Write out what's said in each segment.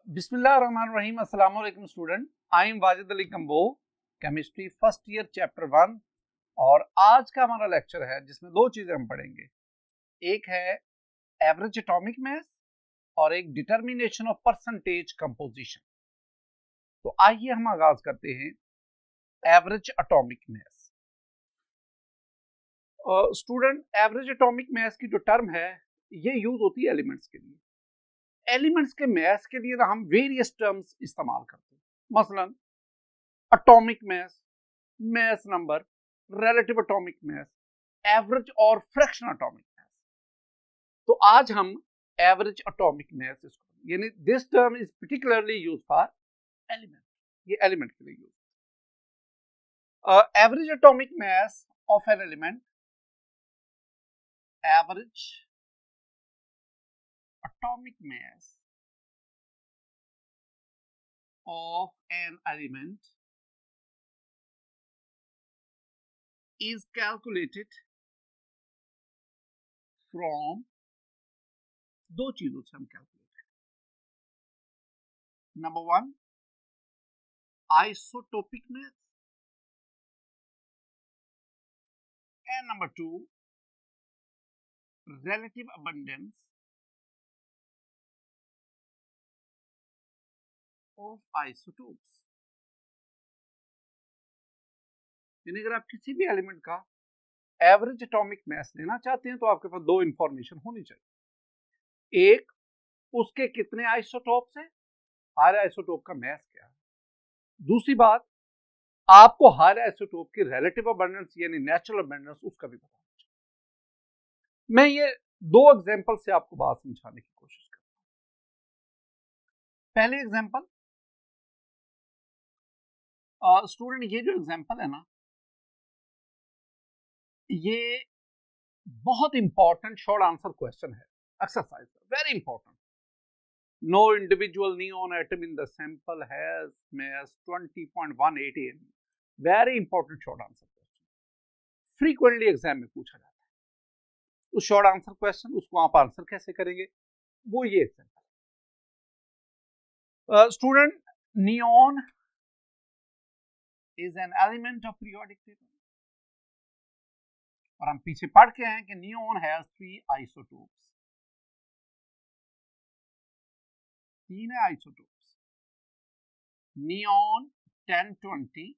बिस्मिल्लाहिर्रहमानिर्रहीम। अस्सलाम वालेकुम student, I am Wajid Ali combo, chemistry first year chapter 1। और आज का हमारा लेक्चर है जिसमें दो चीजें हम पढ़ेंगे। एक है एवरेज एटॉमिक मास और एक डिटर्मिनेशन ऑफ परसेंटेज कंपोजिशन। तो आइए हम आगाज करते हैं average atomic mass. Student, average atomic mass की जो टर्म है ये यूज होती है एलिमेंट्स के लिए। एलिमेंट्स के मास के लिए ना हम वेरियस टर्म्स इस्तेमाल करते हैं, मसलन atomic mass, mass number, relative atomic mass, average और फ्रैक्शनल एटॉमिक मास। तो आज हम एवरेज एटॉमिक मास यानी this term is particularly used for element, ये एलिमेंट के लिए use. Average atomic mass of an element, average atomic mass of an element is calculated from दो चीजों से हम कैलकुलेट करें। Number one, isotopic mass, and number two, relative abundance of isotopes। यानी अगर आप किसी भी एलिमेंट का एवरेज एटॉमिक मास लेना चाहते हैं तो आपके पास दो इंफॉर्मेशन होनी चाहिए। एक, उसके कितने आइसोटोप्स हैं, हर आइसोटोप का मास क्या है। दूसरी बात, आपको हर आइसोटोप की रिलेटिव अबंडेंस यानी नेचुरल अबंडेंस उसका भी पता होना चाहिए। मैं ये दो एग्जांपल से आपको बात समझाने की कोशिश करता हूं। पहले एग्जांपल, स्टूडेंट ये जो एग्जांपल है ना, ये बहुत इंपॉर्टेंट शॉर्ट आंसर क्वेश्चन है, exercise, very important. No individual neon atom in the sample has mass 20.18 MeV। Very important short answer question, frequently exam में पूछा जाता है। उस शॉर्ट आंसर क्वेश्चन उसको आप आंसर कैसे करेंगे, वो ये example. Student, neon is an element of periodic table, और हम पीछे पढ़ के हैं कि neon has 3 isotopes, 3 isotopes, neon 1020,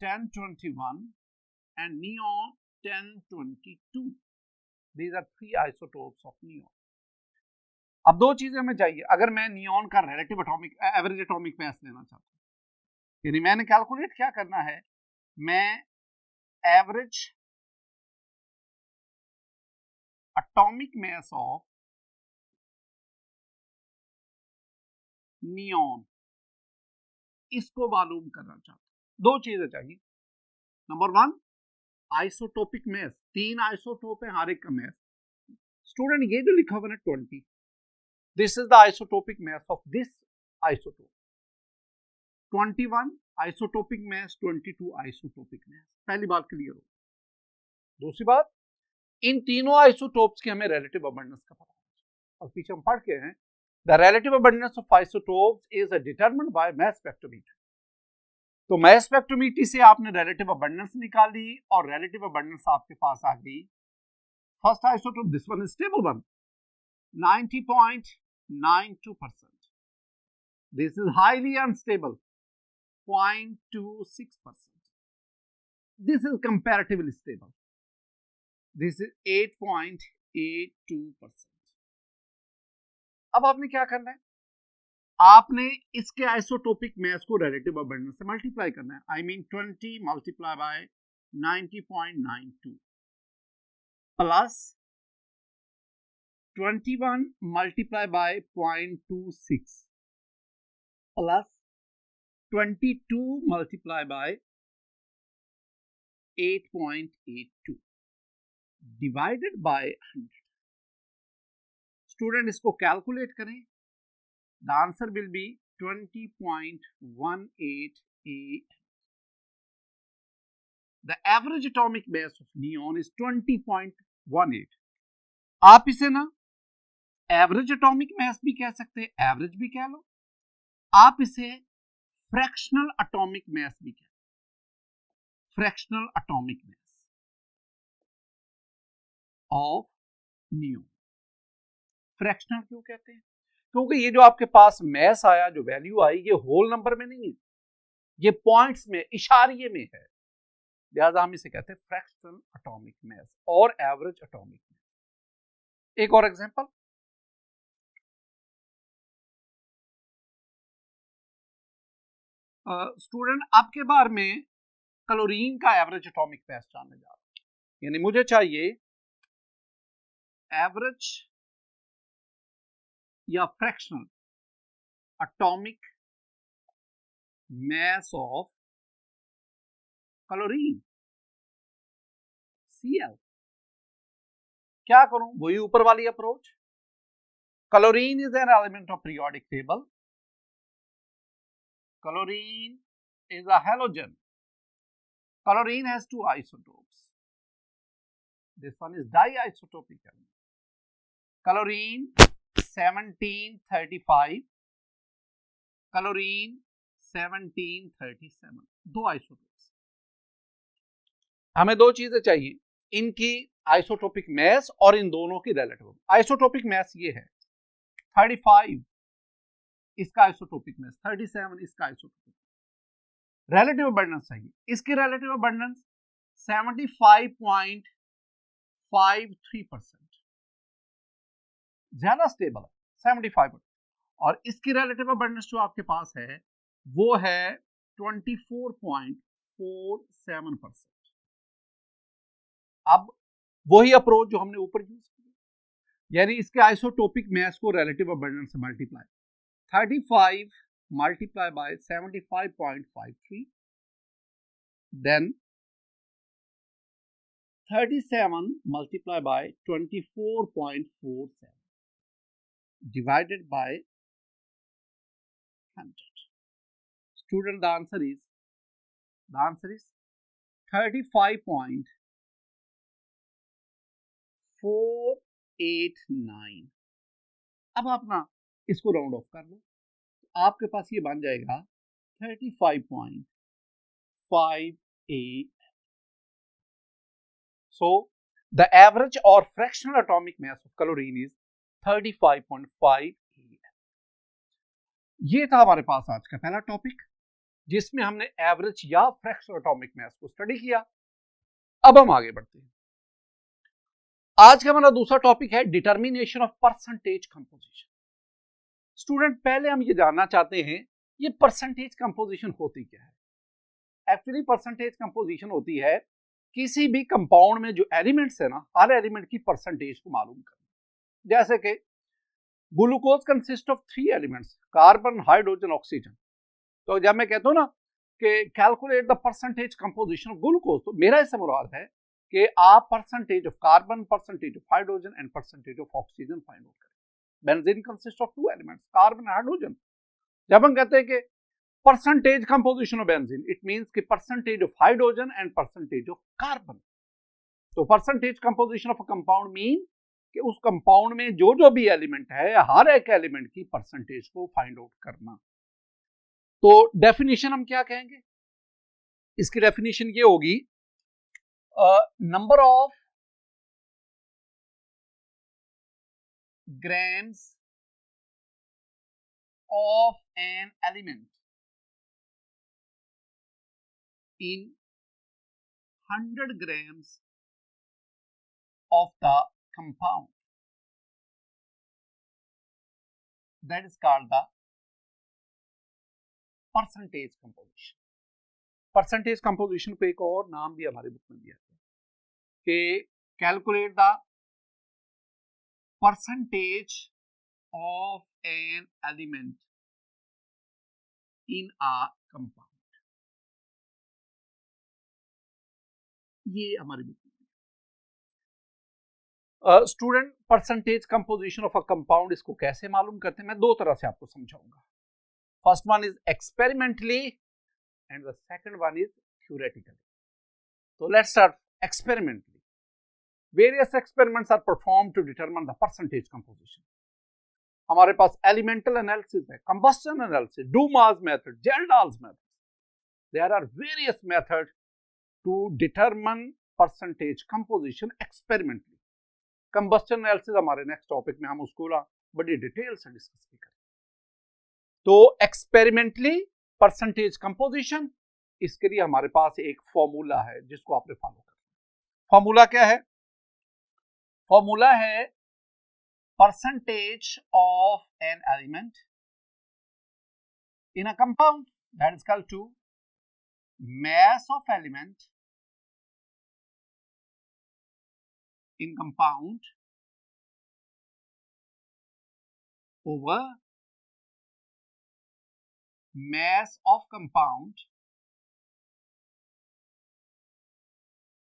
1021 and neon 1022। These are 3 isotopes of neon। अब दो चीजें हमें चाहिए। अगर मैं नियॉन का relative atomic average atomic mass लेना चाहता हूं, यानी मैंने कैलकुलेट क्या करना है, मैं average atomic mass of neon इसको मालूम करना चाहता हूं। दो चीजें चाहिए। Number one, isotopic mass, 3 isotope है, हर एक का मास। स्टूडेंट ये जो लिखा हुआ है 20, this is the isotopic mass of this isotope. 21 isotopic mass, 22 isotopic mass. पहली बात क्लियर हो। दूसरी बात, इन तीनों आइसोटोप्स की हमें रिलेटिव अबंडेंस का पता है, और पीछे हम पढ़ के हैं the relative abundance of isotopes is determined by mass spectrometer. तो मास स्पेक्ट्रोमीटर से आपने रिलेटिव अबंडेंस निकाली और रिलेटिव अबंडेंस आपके पास आ गई। First isotope, this one is stable one, 90.92%। This is highly unstable, 0.26%। This is comparatively stable. This is 8.82%। अब आपने क्या करना है, आपने इसके आइसोटोपिक मास को रिलेटिव अबंडेंस से मल्टीप्लाई करना है। I mean 20 multiply by 90.92 plus 21 multiply by 0.26 plus 22 multiply by 8.82 divided by 100। Student इसको कैलकुलेट करें, the answer will B 20.18 AM। The average atomic mass of neon is 20.18। आप इसे ना average atomic mass भी कह सकते हैं, एवरेज भी कह लो, आप इसे फ्रैक्शनल एटॉमिक मास भी कह, fractional atomic mass of neon. Fractional क्यों कहते हैं? क्योंकि ये जो आपके पास मास आया, जो वैल्यू आई, ये होल नंबर में नहीं है, ये पॉइंट्स में, इशारिये में है, लिहाजा हम इसे कहते हैं फ्रैक्शनल एटॉमिक मास और एवरेज एटॉमिक मास। एक और एग्जांपल, स्टूडेंट आपके बार में क्लोरीन का एवरेज एटॉमिक मास जानने जा रहा हूं, यानी मुझे चाहिए एवरेज या fractional atomic mass of chlorine, Cl। क्या करूं? वही ऊपर वाली approach. Chlorine is an element of periodic table, chlorine is a halogen. Chlorine has two isotopes. This one is diisotopic element. Chlorine 1735, chlorine 1737, दो आइसोटोप्स। हमें दो चीजें चाहिए, इनकी आइसोटोपिक मास और इन दोनों की रिलेटिव। आइसोटोपिक मास ये है 35, इसका आइसोटोपिक मास 37, इसका आइसोटोपिक। रिलेटिव अबंडेंस चाहिए, इसकी रिलेटिव अबंडेंस 75.53%, ज्यादा स्टेबल है 75%, और इसकी रिलेटिव अबंडेंस जो आपके पास है वो है 24.47%। अब वही अप्रोच जो हमने ऊपर यूज किया, यानी इसके आइसोटोपिक मास को रिलेटिव अबंडेंस से multiply, 35 multiply by 75.53, then 37 multiply by 24.47 divided by 100. Student, the answer is 35.489. अब आप ना इसको राउंड ऑफ कर लो, आपके पास ये बन जाएगा 35.58. So the average or fractional atomic mass of chlorine is 35.58. ये था हमारे पास आज का पहला टॉपिक, जिसमें हमने एवरेज या फ्रैक्शनल एटॉमिक मास को स्टडी किया। अब हम आगे बढ़ते हैं। आज का हमारा दूसरा टॉपिक है determination of percentage composition. Student, पहले हम ये जानना चाहते हैं ये परसेंटेज कंपोजिशन होती क्या है। एक्चुअली परसेंटेज कंपोजिशन होती है किसी भी कंपाउंड में जो एलिमेंट्स है ना, हर एलिमेंट की परसेंटेज को मालूम करना। जैसे कि glucose consist of 3 elements, carbon, hydrogen, oxygen. तो जब मैं कहता हूँ ना कि calculate the percentage composition of glucose, तो मेरा इससे मुराद है कि आप percentage of carbon, percentage of hydrogen and percentage of oxygen find out करें। Benzene consist of 2 elements, carbon, hydrogen. जब हम कहते हैं कि percentage composition of benzene, it means कि percentage of hydrogen and percentage of carbon. तो percentage composition of a compound mean कि उस कंपाउंड में जो जो भी एलिमेंट है, हर एक एलिमेंट की परसेंटेज को फाइंड आउट करना। तो डेफिनेशन हम क्या कहेंगे? इसकी डेफिनेशन ये होगी, number of grams of an element in 100 grams of the compound, that is called the percentage composition. Percentage composition को एक और नाम भी हमारे बुक में दिया है कि calculate the percentage of an element in a compound. ये हमारे बुक में। Student, percentage composition of a compound इसको कैसे मालूम करते हैं, मैं दो तरह से आपको समझाऊंगा। First one is experimentally and the second one is theoretically. तो let's start experimentally. Various experiments are performed to determine the percentage composition. हमारे पास एलिमेंटल एनालिसिस है, combustion analysis, Dumas method, Kjeldahl's method. There are various method to determine percentage composition experimentally. Combustion analysis हमारे next topic में हम उसको बड़ी detail से discuss भी करेंगे. तो एक्सपेरिमेंटली परसेंटेज कंपोजिशन, इसके लिए हमारे पास एक फॉर्मूला है जिसको आपने फॉलो करना. फॉर्मूला क्या है? फॉर्मूला है percentage of an element in a compound that is equal to mass of element in compound over mass of compound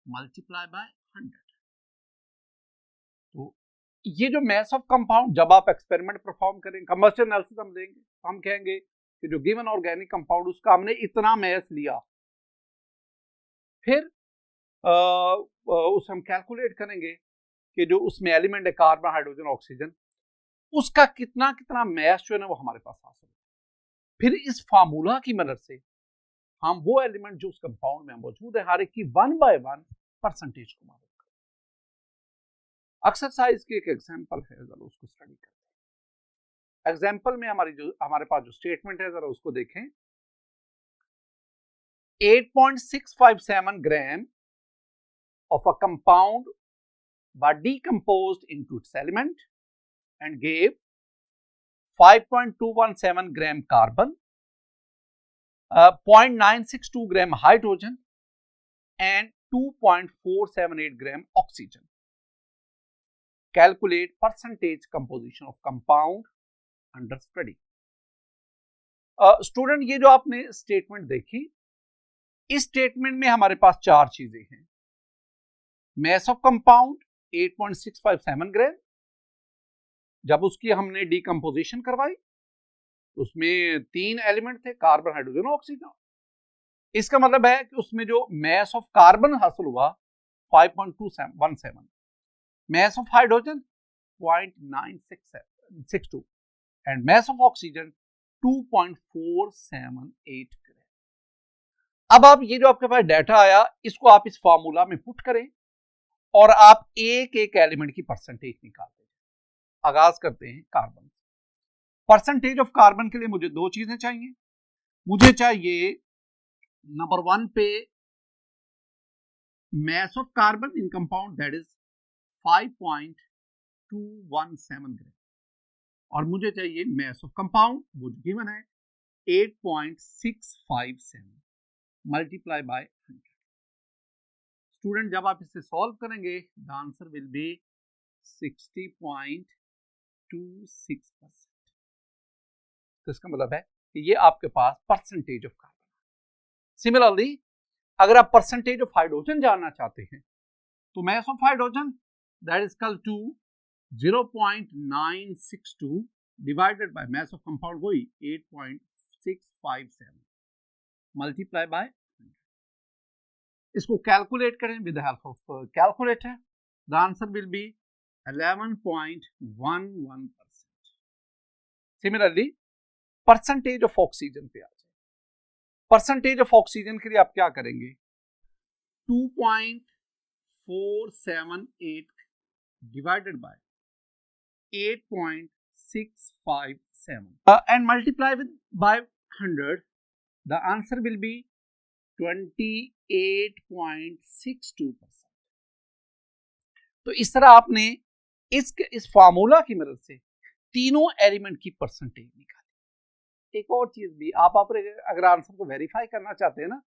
multiply by 100. तो ये जो mass of compound, जब आप एक्सपेरिमेंट परफॉर्म करेंगे, कंबस्शन एनालिसिस हम देंगे, हम कहेंगे कि जो गिवन ऑर्गेनिक कंपाउंड उसका हमने इतना mass लिया, फिर उसे हम कैलकुलेट करेंगे कि जो उसमें एलिमेंट है कार्बन, हाइड्रोजन, ऑक्सीजन, उसका कितना कितना मैस जो है ना वो हमारे पास हासिल. फिर इस फार्मूला की मदद से हम वो एलिमेंट जो उस कंपाउंड में मौजूद है हर एक की 1 बाय 1 परसेंटेज को मालूम करें. एक्सरसाइज की एक एग्जांपल है, जरा उसको स्टडी करते हैं. एग्जांपल में हमारे पास जो स्टेटमेंट है जरा उसको देखें. 8.657 gram of a compound were decomposed into its element and gave 5.217 gram carbon, 0.962 gram hydrogen and 2.478 gram oxygen. Calculate percentage composition of compound under study. Student, ये जो आपने स्टेटमेंट देखी, इस स्टेटमेंट में हमारे पास 4 चीजें हैं. मैस ऑफ कंपाउंड 8.657 ग्राम. जब उसकी हमने डीकंपोजिशन करवाई उसमें 3 एलिमेंट थे, कार्बन, हाइड्रोजन, ऑक्सीजन. इसका मतलब है कि उसमें जो मैस ऑफ कार्बन हासिल हुआ 5.217, mess of hydrogen 0.962 and mass of oxygen 2.478 ग्राम. अब आप ये जो आपके पास डाटा आया इसको आप इस फार्मूला में पुट करें और आप एक एक एलिमेंट की परसेंटेज निकालते हैं. आगाज करते हैं कार्बन. परसेंटेज ऑफ कार्बन के लिए मुझे 2 चीजें चाहिए. मुझे चाहिए नंबर 1 पे mass of carbon in compound that is 5.217 ग्राम और मुझे चाहिए मैस ऑफ कंपाउंड वो जो गिवन है 8.657 मल्टीप्लाई बाय 100. स्टूडेंट, जब आप इसे सॉल्व करेंगे द आंसर विल बी 60.26%. तो इसका मतलब है कि ये आपके पास परसेंटेज ऑफ कार्बन. सिमिलरली अगर आप परसेंटेज ऑफ हाइड्रोजन जानना चाहते हैं तो mass of hydrogen that is equal to 0.962 divided by mass of compound वही 8.657 मल्टीप्लाई बाय. इसको कैलकुलेट करें with the help of calculator. The answer will be 11.11%. Similarly percentage of oxygen पे आ जाए. परसेंटेज ऑफ ऑक्सीजन के लिए आप क्या करेंगे? 2.478 divided by 8.657 and multiply with by 100. The answer will be 28.62%. तो इस तरह आपने इस फार्मूला की मदद से तीनों एलिमेंट की परसेंटेज निकाली. एक और चीज भी, आप अगर आंसर को वेरीफाई करना चाहते हैं ना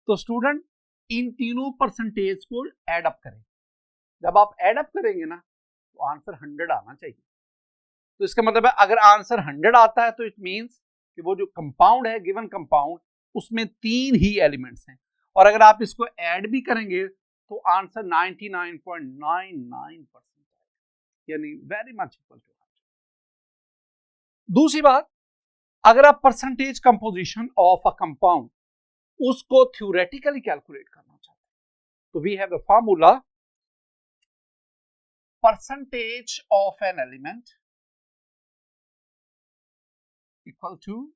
तो स्टूडेंट इन तीनों परसेंटेज को ऐड अप करें. जब आप ऐड अप करेंगे ना तो आंसर 100 आना चाहिए. तो इसका मतलब है अगर आंसर 100 आता है तो इट मींस कि वो जो कंपाउंड है, गिवन कंपाउंड, उसमें 3 ही एलिमेंट्स हैं. और अगर आप इसको ऐड भी करेंगे तो आंसर 99.99% यानी वेरी मच इक्वल टू 100. दूसरी बात, अगर आप percentage composition of a compound उसको थ्योरेटिकली कैलकुलेट करना चाहते हैं तो we have the formula percentage of an element equal to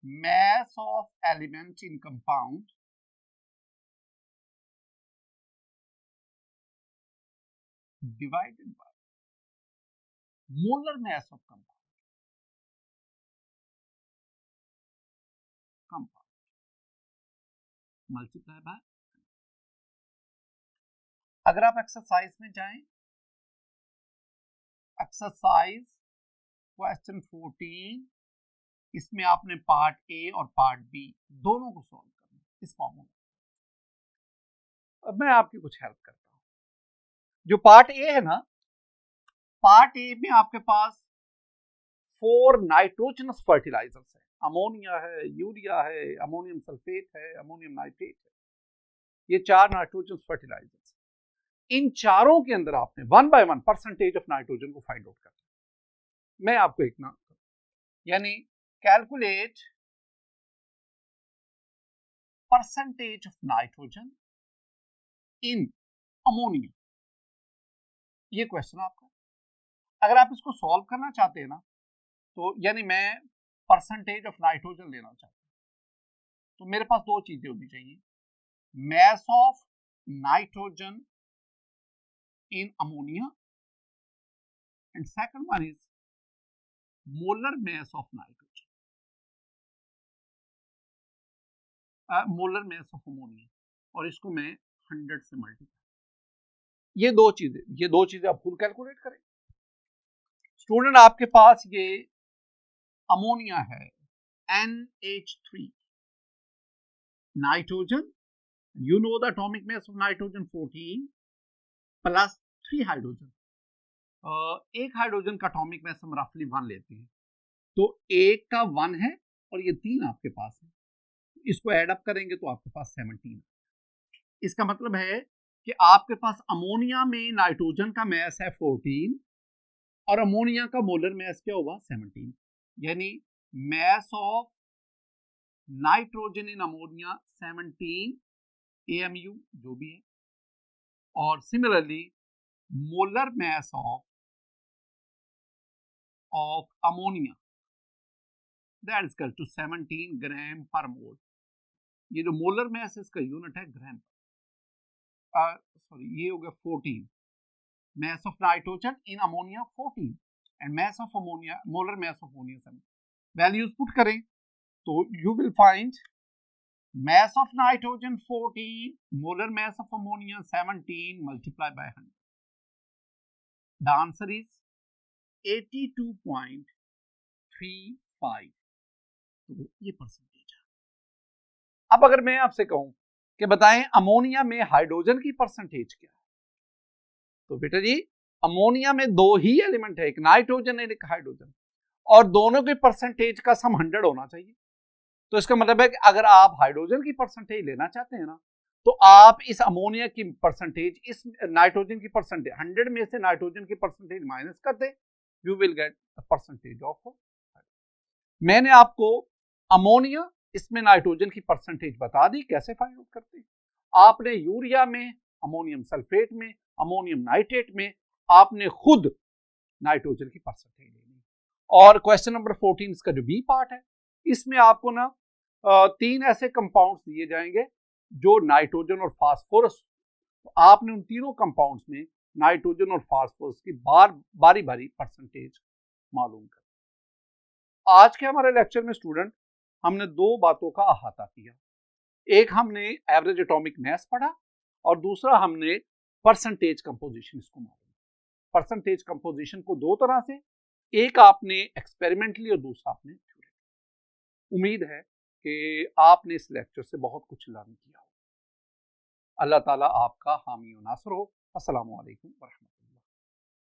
mass of element in compound divided by molar mass of compound multiply by। अगर आप एक्सरसाइज में जाएं, exercise question 14, इसमें आपने पार्ट ए और पार्ट बी दोनों को सॉल्व करना इस फॉर्मूला। अब मैं आपकी कुछ हेल्प करता हूं। जो पार्ट ए है ना, पार्ट ए में आपके पास 4 नाइट्रोजनस फर्टिलाइजर्स है, अमोनिया है, यूरिया है, अमोनियम सल्फेट है, अमोनियम नाइट्रेट है, ये 4 नाइट्रोजनस फर्टिलाइजर्स। इन चारों के अंदर आपने 1 by 1 परसेंटेज ऑफ नाइट्रोजन को फाइंड आउट करना है। मैं आपको एक ना, यानी calculate percentage of nitrogen in ammonia, ये क्वेश्चन आपका। अगर आप इसको सॉल्व करना चाहते हैं ना, तो यानी मैं परसेंटेज ऑफ नाइट्रोजन लेना चाहता हूं, तो मेरे पास दो चीजें होनी चाहिए, mass of nitrogen in ammonia and second one is molar mass of nitrogen, molar mass of ammonia, और इसको मैं 100 से मल्टीप्लाई। ये दो चीजें आप खुद कैलकुलेट करें। स्टूडेंट, आपके पास ये अमोनिया है NH3, nitrogen, you know the atomic mass of nitrogen 14 plus 3 hydrogen. एक हाइड्रोजन का एटॉमिक मास हम रफली 1 लेते हैं, तो एक का 1 है और ये 3 आपके पास है, इसको ऐड अप करेंगे तो आपके पास 17। इसका मतलब है कि आपके पास अमोनिया में नाइट्रोजन का मास है 14 और अमोनिया का मोलर मास क्या होगा 17, यानी mass of nitrogen in ammonia 17 AMU जो भी है, और similarly molar mass of ammonia that is equal to 17 gram per mole. ये जो मोलर मास है इसका यूनिट है ग्राम, सॉरी ये हो गया 14, mass of nitrogen in ammonia 14 and mass of ammonia, molar mass of ammonia 7। Values put करें तो you will find mass of nitrogen 14, molar mass of ammonia 17 multiplied by 100. The answer is 82.35। तो ये percentage है। अब अगर मैं आपसे कहूं कि बताएं अमोनिया में हाइड्रोजन की परसेंटेज क्या है, तो बेटा जी अमोनिया में दो ही एलिमेंट है, एक नाइट्रोजन और एक हाइड्रोजन, और दोनों के परसेंटेज का सम 100 होना चाहिए। तो इसका मतलब है कि अगर आप हाइड्रोजन की परसेंटेज लेना चाहते हैं ना, तो आप इस अमोनिया की परसेंटेज, इस नाइट्रोजन की परसेंटेज, 100 में से नाइट्रोजन की परसेंटेज माइनस कर दे, you will get the percentage of. मैंने आपको अमोनिया, इसमें नाइट्रोजन की परसेंटेज बता दी, कैसे फाइंड आउट करते हैं। आपने यूरिया में, अमोनियम सल्फेट में, अमोनियम नाइट्रेट में आपने खुद नाइट्रोजन की परसेंटेज लेनी। और क्वेश्चन नंबर 14 इसका जो बी पार्ट है, इसमें आपको ना 3 ऐसे कंपाउंड्स दिए जाएंगे जो नाइट्रोजन और फास्फोरस, तो आपने उन तीनों कंपाउंड्स में नाइट्रोजन और फास्फोरस की बारी बारी परसेंटेज मालूम कर। आज के हमारे लेक्चर में स्टूडेंट हमने दो बातों का अहाता किया, एक हमने एवरेज एटॉमिक मास पढ़ा और दूसरा हमने परसेंटेज कंपोजिशन इसको मालूम। परसेंटेज कंपोजिशन को दो तरह से, एक आपने एक्सपेरिमेंटली और दूसरा आपने थ्योरेटिकली। उम्मीद है कि आपने इस लेक्चर से बहुत कुछ लर्न किया हो। अल्लाह ताला आपका हामी और नासर हो। अस्सलामु अलैकुम व रहमतुल्लाह।